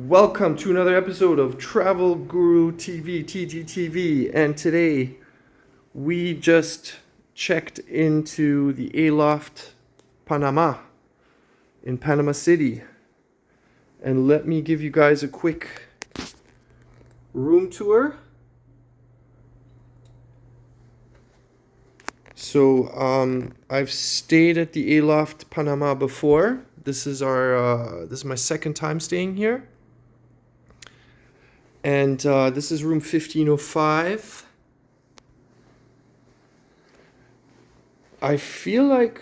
Welcome to another episode of Travel Guru TV, TGTV, and today we just checked into the Aloft Panama in Panama City. And let me give you guys a quick room tour. So I've stayed at the Aloft Panama before. This is my second time staying here. And this is room 1505. I feel like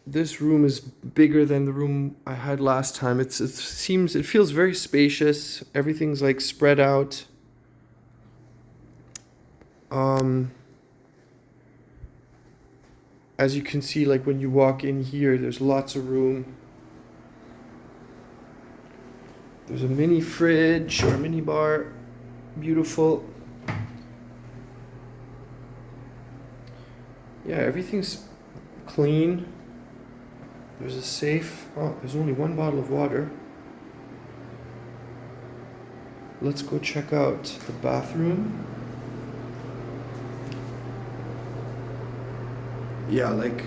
this room is bigger than the room I had last time. It feels very spacious. Everything's like spread out. As you can see, like when you walk in here, there's lots of room. There's a mini fridge or a mini bar. Beautiful. Yeah, everything's clean. There's a safe. Oh, there's only one bottle of water. Let's go check out the bathroom. Yeah, like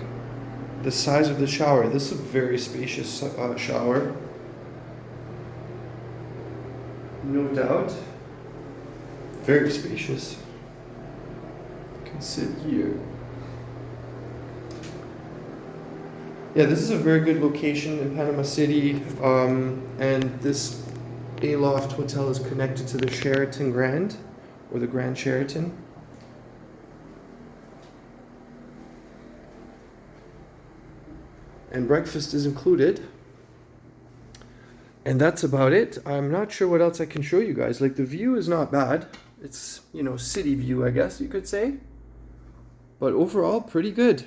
the size of the shower. This is a very spacious shower. No doubt. Very spacious. You can sit here. Yeah, this is a very good location in Panama City. And this Aloft Hotel is connected to the Sheraton Grand, or the Grand Sheraton. And breakfast is included. And that's about it. I'm not sure what else I can show you guys. Like, the view is not bad. It's, city view, I guess you could say. But overall, pretty good.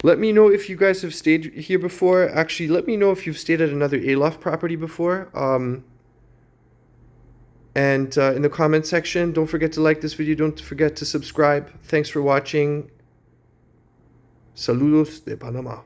Let me know if you guys have stayed here before. Actually, let me know if you've stayed at another Aloft property before. And in the comment section, don't forget to like this video. Don't forget to subscribe. Thanks for watching. Saludos de Panama.